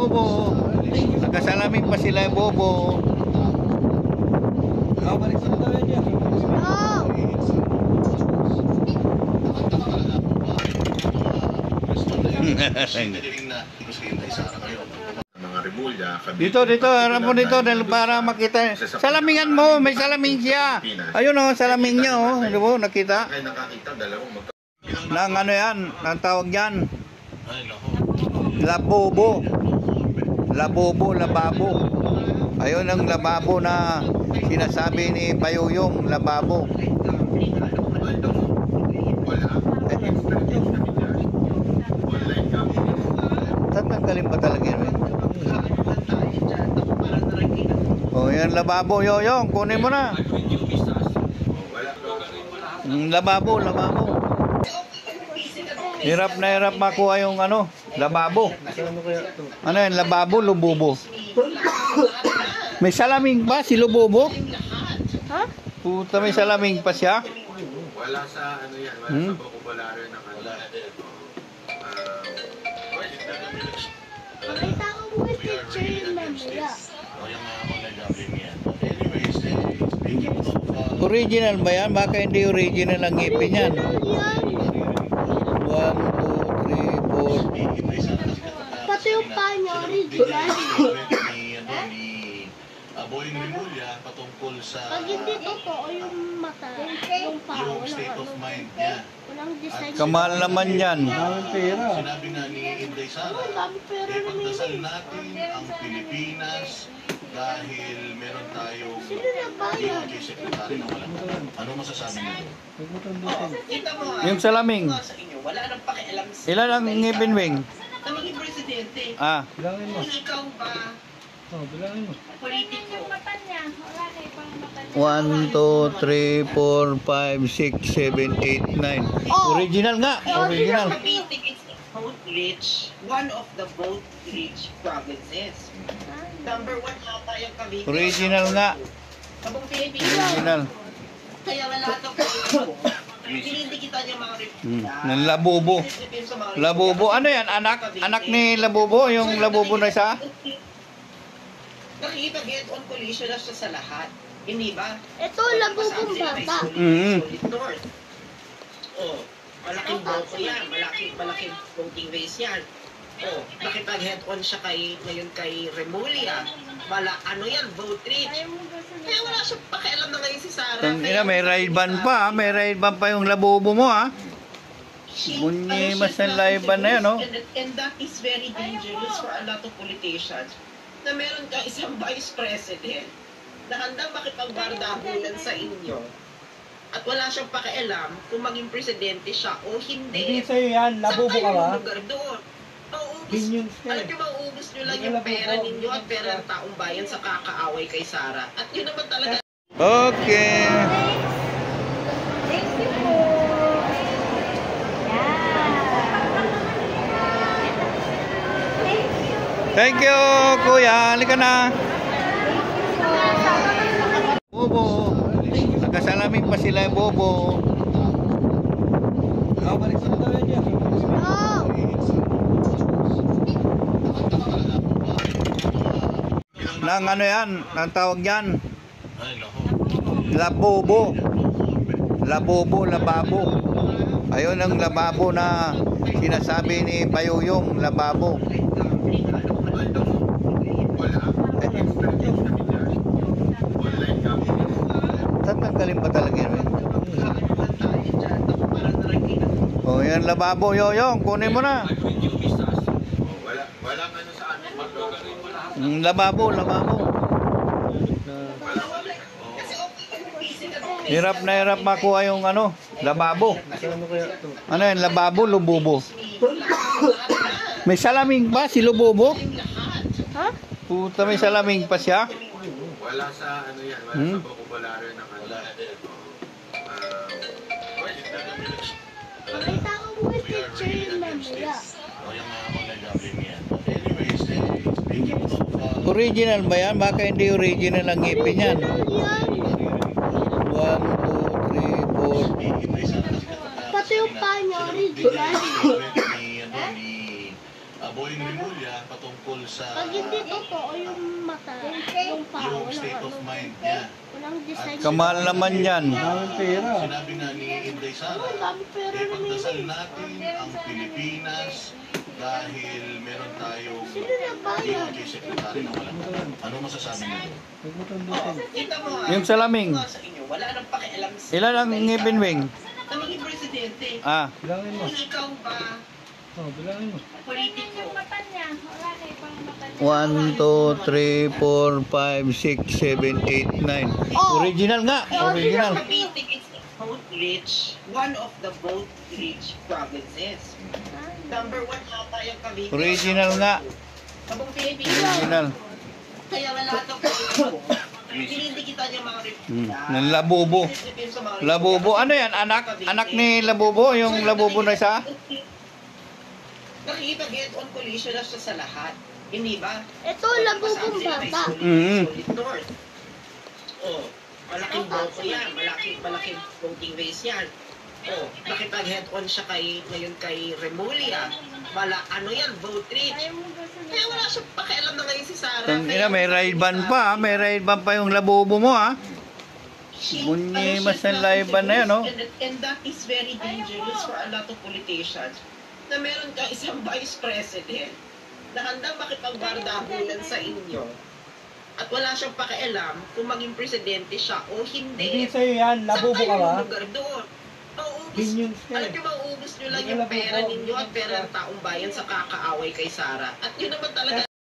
Bobo. Nagkasalamin pa sila yung Bobo. Dito, harap mo dito para makita. Salamingan mo, may salamin siya. Ayun o, salamin niya o. Ano mo, nakita? Nang ano yan, ang tawag yan. Labobo. Lababo. Ayun ang lababo na sinasabi ni Payuyong, lababo. Tatanggalin pa talaga yun. O yan, lababo, Yoyong, kunin mo na. Lababo. Hirap na hirap makuha yung ano, lababo. Ano yan, lababo, lububo. May salaming pa si lububo? Ha? Puta, may salaming pa siya? Wala sa ano yan, wala sa vocabulary ng kanila. Nakita ko mo yung picture yung mamaya. Original ba yan? Baka hindi original ang ngipin yan. 1, 2, 3, 4. Pati yung paa niya, original. Boying Rimulya patungkol sa Pag hindi totoo yung mata, yung paa, yung state of mind niya. walang design. Kamahal naman yan. Sinabi nga ni Inday Sara, ipagdasal natin ang Pilipinas dahil meron tayong DOJ Secretary na walang alam. Ano masasabi niyo? Yung salaming. Wala nang pakialam sa Ilan ang ngipin, Wing? na maging presidente. Ah. Kung ikaw ba, politiko, 1, 2, 3, 4, 5, 6, 7, 8, 9. Original nga. Original. Cavite is vote rich, one of the vote rich provinces. Number 1 ata yung Cavite. Original nga. Sabong Pilipinas. Original. Kaya wala itong politiko. Dinidikita niya mga republika. Ng labubo. Labubo. Ano yan? Anak ni labubo? Yung labubo na isa? Nakikipag-head-on collision na siya sa lahat. Hindi ba? Ito, labubong bata. North. Oh, malaking boto yan. Malaking voting base yan. Oh, nakipag-head-on siya ngayon kay Remulla. Ano yan, vote rich. Kaya wala siyang pakialam na ngayon si Sara. Tangina, may raid ban pa. May raid ban pa yung labubo mo, ha? Bunyi mas ng live ban na yan, no? And that is very dangerous for a lot of politicians. Na meron ka isang vice president na handang makipagbardagulan sa inyo at wala siyang pakialam kung maging presidente siya o hindi. Hindi sa'yo yan, labubo ka ba? Lugar doon. Minions ka. Alam niyo, mauubos niyo lang yung pera ninyo at pera ng taong bayan sa kakaaway kay Sara. At yun naman talaga. Okay. Thank you po. Thank you, kuya. Halika na. Bobo. Nagkasalamin pa sila yung Bobo. Nang ano yan? Ang tawag yan? Labobo. Lababo. Ayun ang lababo na sinasabi ni Payuyong, lababo. Tatanggalin pa talaga yun. O yan, lababo, Yoyong, kunin mo na. Walang ano sa atin. Lababo. Hirap na hirap makuha yung ano, lababo. Ano yan, lababo, lububo. May salaming pa si lububo? Ha? Puta, may salaming pa siya? Wala sa ano yan, wala sa vocabulary ng kanila. Nakita ko mo yung picture yung mamaya. Original ba yan? Baka hindi original ang ngipin yan. 1, 2, 3, 4. Pati yung paa niya, original. Boying Rimulya patungkol sa Pag hindi totoo yung mata, yung paa, yung walang state of mind niya. walang design. Kamahal naman yan. Maraming pera. Sinabi nga ni Inday Sara, Ang dami pera na ipagdasal natin ang Pilipinas dahil meron tayong Sino nagbayad? DOJ secretary na wala. Ano masasabi niyo? Oh, kita mo nga. Yung salaming. Sa inyo, wala nang pakialam sa Ilan ang ngipin, Wing? Kaming presidente. Ah, Bilangin mo. Kung ikaw ba, Oh, bilangin mo. politiko, 1, 2, 3, 4, 5, 6, 7, 8, 9. Original nga. Original. Cavite is the vote rich, one of the vote rich provinces. Number 1 ata yung Cavite. Original nga. Sa buong Pilipinas. Original. Kaya wala kang politiko. Hindi kita niya mga Hmm. Ng Labubo. Labubo. Ano yan? Anak? Anak ni Labubo? Yung Labubo na isa? Nakikipag-head-on collision na siya sa lahat. Hindi ba? Ito, labubong bata. Mhm. Oh, malaking boto yan. Malaking voting base yan. Oh, nakipag-head-on siya ngayon kay Remulla. Ano yan, vote rich. Kaya wala siyang pakialam na ngayon si Sara. Tangina, may ride ban pa. May ride ban pa yung Labubo mo, ha? Bunyi mas ang live ban na yan, oh. And that is very dangerous for a lot of politicians. Na meron ka isang vice president na handang makipagbardagulan sa inyo at wala siyang pakialam kung maging presidente siya o hindi. Hindi sa'yo yan. Labubo ka ba? Saan kayo lugar doon? Mauubos, Billions ka alam eh. niyo, mauubos niyo lang Hindi yung ka pera labubo. ninyo at pera ng taong bayan sa kakaaway kay Sara. At yun naman talaga